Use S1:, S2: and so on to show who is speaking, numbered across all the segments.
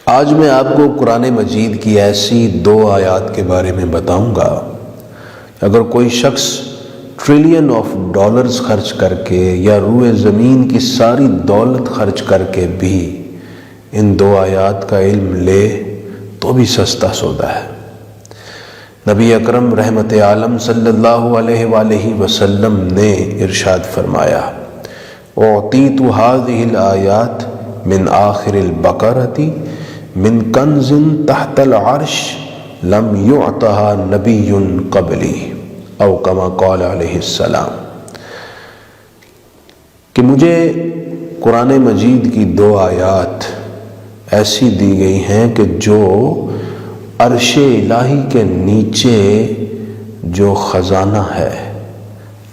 S1: آج میں آپ کو قرآن مجید کی ایسی 2 آیات کے بارے میں بتاؤں گا، اگر کوئی شخص ٹریلین آف ڈالرز خرچ کر کے یا روئے زمین کی ساری دولت خرچ کر کے بھی ان 2 آیات کا علم لے تو بھی سستا سودا ہے۔ نبی اکرم رحمت عالم صلی اللہ علیہ وآلہ وسلم نے ارشاد فرمایا، اعطیت هذه الآیات من آخر البقرۃ من کنز تحت العرش لم یعطها نبی قبلی او کما قال علیہ السلام، کہ مجھے قرآن مجید کی 2 آیات ایسی دی گئی ہیں کہ جو عرش الہی کے نیچے جو خزانہ ہے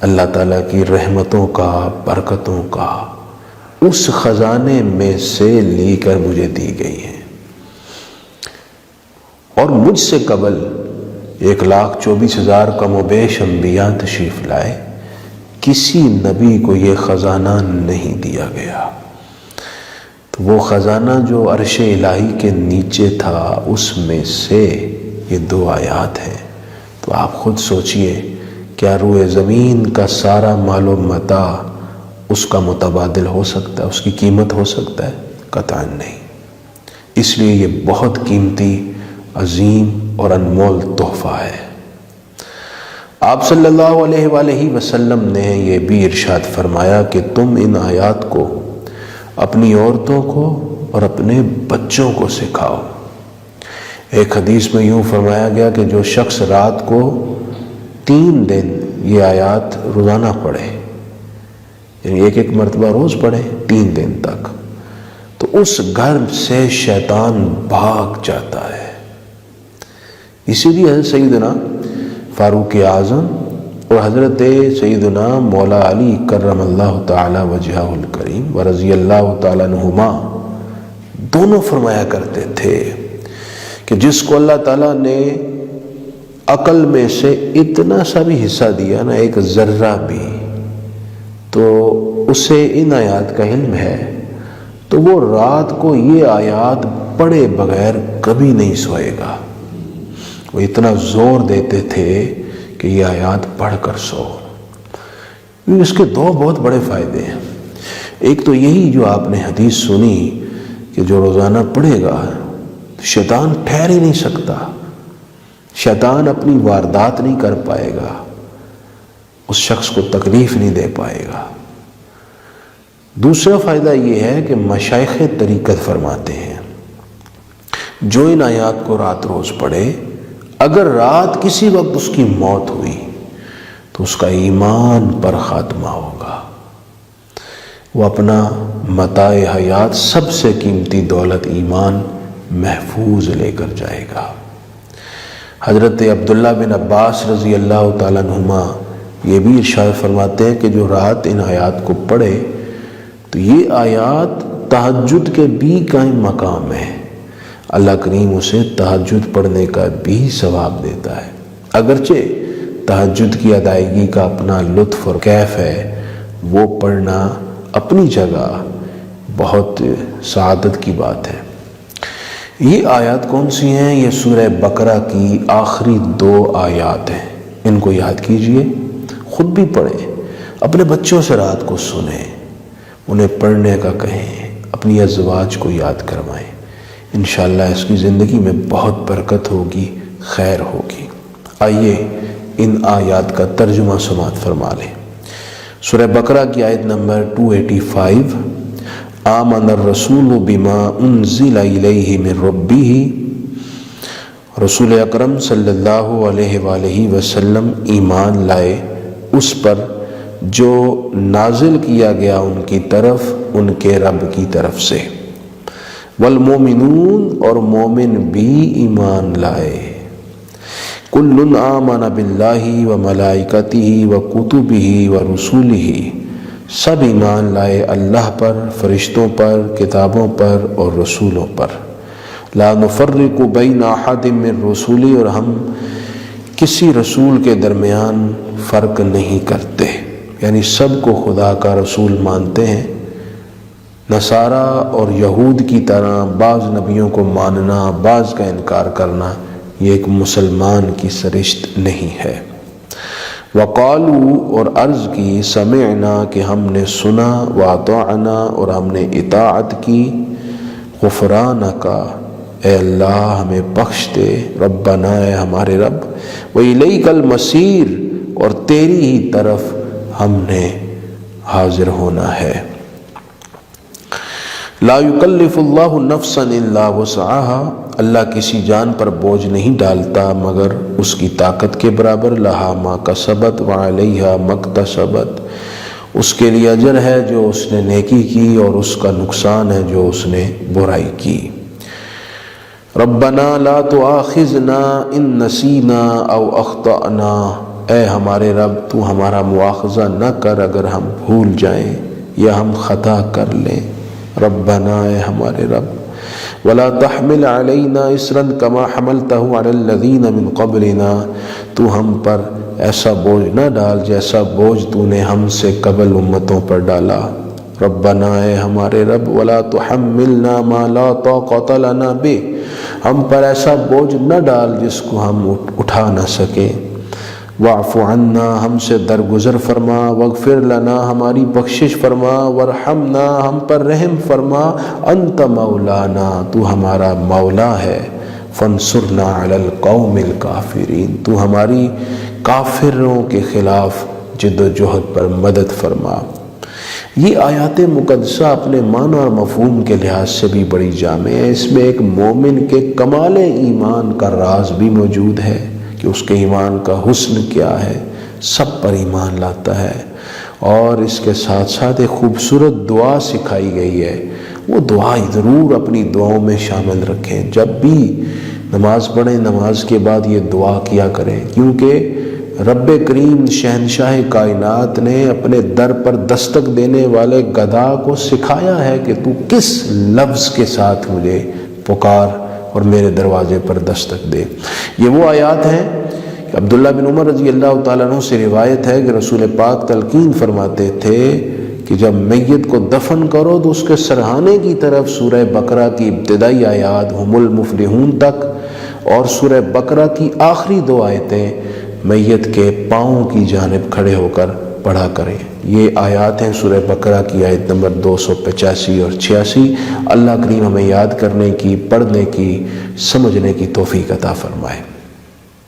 S1: اللہ تعالیٰ کی رحمتوں کا، برکتوں کا، اس خزانے میں سے لی کر مجھے دی گئی ہیں، اور مجھ سے قبل 1,24,000 کم و بیش انبیاء تشریف لائے، کسی نبی کو یہ خزانہ نہیں دیا گیا۔ تو وہ خزانہ جو عرش الہی کے نیچے تھا اس میں سے یہ 2 آیات ہیں۔ تو آپ خود سوچئے، کیا روئے زمین کا سارا مال و متاع اس کا متبادل ہو سکتا ہے، اس کی قیمت ہو سکتا ہے؟ قطعاً نہیں۔ اس لیے یہ بہت قیمتی، عظیم اور انمول تحفہ ہے۔ آپ صلی اللہ علیہ وآلہ وسلم نے یہ بھی ارشاد فرمایا کہ تم ان آیات کو اپنی عورتوں کو اور اپنے بچوں کو سکھاؤ۔ ایک حدیث میں یوں فرمایا گیا کہ جو شخص رات کو 3 دن یہ آیات روزانہ پڑھے، یعنی ایک مرتبہ روز پڑھے 3 دن تک، تو اس گھر سے شیطان بھاگ جاتا ہے۔ اسی لیے حضرت سیدنا فاروق اعظم اور حضرت سیدنا مولا علی کرم اللہ تعالی وجہہ الکریم و رضی اللہ تعالی عنہما دونوں فرمایا کرتے تھے کہ جس کو اللہ تعالیٰ نے عقل میں سے اتنا سا بھی حصہ دیا نا، ایک ذرہ بھی، تو اسے ان آیات کا علم ہے، تو وہ رات کو یہ آیات پڑھے بغیر کبھی نہیں سوئے گا۔ وہ اتنا زور دیتے تھے کہ یہ آیات پڑھ کر سو۔ اس کے 2 بہت بڑے فائدے ہیں۔ ایک تو یہی جو آپ نے حدیث سنی کہ جو روزانہ پڑھے گا شیطان ٹھہر ہی نہیں سکتا، شیطان اپنی واردات نہیں کر پائے گا، اس شخص کو تکلیف نہیں دے پائے گا۔ دوسرا فائدہ یہ ہے کہ مشائخ طریقت فرماتے ہیں جو ان آیات کو رات روز پڑھے، اگر رات کسی وقت اس کی موت ہوئی تو اس کا ایمان پر خاتمہ ہوگا، وہ اپنا متاع حیات سب سے قیمتی دولت ایمان محفوظ لے کر جائے گا۔ حضرت عبداللہ بن عباس رضی اللہ تعالیٰ عنہما یہ بھی ارشاد فرماتے ہیں کہ جو رات ان آیات کو پڑھے تو یہ آیات تہجد کے بھی قائم مقام ہے، اللہ کریم اسے تہجد پڑھنے کا بھی ثواب دیتا ہے۔ اگرچہ تہجد کی ادائیگی کا اپنا لطف اور کیف ہے، وہ پڑھنا اپنی جگہ بہت سعادت کی بات ہے۔ یہ آیات کون سی ہیں؟ یہ سورہ بقرہ کی آخری 2 آیات ہیں۔ ان کو یاد کیجئے، خود بھی پڑھیں، اپنے بچوں سے رات کو سنیں، انہیں پڑھنے کا کہیں، اپنی ازواج کو یاد کروائیں، انشاءاللہ اس کی زندگی میں بہت برکت ہوگی، خیر ہوگی۔ آئیے ان آیات کا ترجمہ سماعت فرما لیں۔ سورہ بقرہ کی آیت نمبر 285، آمن الرسول بما انزل الیہ من ربہ، رسول اکرم صلی اللہ علیہ وآلہ وسلم ایمان لائے اس پر جو نازل کیا گیا ان کی طرف ان کے رب کی طرف سے، والمومنون اور مومن بھی ایمان لائے، کل آمن باللہ وملائکتہ وکتبہ ورسولہ، سب ایمان لائے اللہ پر، فرشتوں پر، کتابوں پر اور رسولوں پر، لا نفرق بین احد من رسولہ، اور ہم کسی رسول کے درمیان فرق نہیں کرتے، یعنی سب کو خدا کا رسول مانتے ہیں، نصارہ اور یہود کی طرح بعض نبیوں کو ماننا، بعض کا انکار کرنا، یہ ایک مسلمان کی سرشت نہیں ہے۔ وقالو اور عرض کی سمعنا کہ ہم نے سنا، واطعنا اور ہم نے اطاعت کی، غفرانک اے اللہ ہمیں بخش دے، ربنا اے ہمارے رب، وإلیک المصیر اور تیری ہی طرف ہم نے حاضر ہونا ہے۔ لا یکلف اللہ نفسا الا وسعها، اللہ کسی جان پر بوجھ نہیں ڈالتا مگر اس کی طاقت کے برابر، لہا ما کسبت وعلیہا ما اکتسبت، اس کے لیے اجر ہے جو اس نے نیکی کی اور اس کا نقصان ہے جو اس نے برائی کی۔ ربنا لا تؤاخذنا ان نسینا او اخطأنا، اے ہمارے رب تو ہمارا مواخذہ نہ کر اگر ہم بھول جائیں یا ہم خطا کر لیں۔ ربنا اے ہمارے رب، ولا تحمل علینا اسرا کما حملته علی الذین من قبلنا، تو ہم پر ایسا بوجھ نہ ڈال جیسا بوجھ تو نے ہم سے قبل امتوں پر ڈالا۔ ربنا اے ہمارے رب، ولا تحملنا ما لا طاقت لنا بہ، ہم پر ایسا بوجھ نہ ڈال جس کو ہم اٹھا نہ سکیں۔ واعف عنا، ہم سے درگزر فرما، واغفر لنا، ہماری بخشش فرما، وارحمنا، ہم پر رحم فرما، انت مولانا، تو ہمارا مولا ہے، فانصرنا علی القوم الکافرین، تو ہماری کافروں کے خلاف جد و جہد پر مدد فرما۔ یہ آیات مقدسہ اپنے معنی اور مفہوم کے لحاظ سے بھی بڑی جامع ہے۔ اس میں ایک مومن کے کمال ایمان کا راز بھی موجود ہے کہ اس کے ایمان کا حسن کیا ہے، سب پر ایمان لاتا ہے، اور اس کے ساتھ ساتھ ایک خوبصورت دعا سکھائی گئی ہے، وہ دعا ضرور اپنی دعاؤں میں شامل رکھیں۔ جب بھی نماز پڑھیں نماز کے بعد یہ دعا کیا کریں، کیونکہ رب کریم شہنشاہ کائنات نے اپنے در پر دستک دینے والے گدھا کو سکھایا ہے کہ تو کس لفظ کے ساتھ مجھے پکار اور میرے دروازے پر دستک دے۔ یہ وہ آیات ہیں کہ عبداللہ بن عمر رضی اللہ تعالیٰ عنہ سے روایت ہے کہ رسول پاک تلقین فرماتے تھے کہ جب میت کو دفن کرو تو اس کے سرہانے کی طرف سورہ بقرہ کی ابتدائی آیات ہم المفلحون تک اور سورہ بقرہ کی آخری 2 آیتیں میت کے پاؤں کی جانب کھڑے ہو کر پڑھا کریں۔ یہ آیات ہیں سورہ بقرہ کی آیت نمبر 285 اور 86۔ اللہ کریم ہمیں یاد کرنے کی، پڑھنے کی، سمجھنے کی توفیق عطا فرمائے۔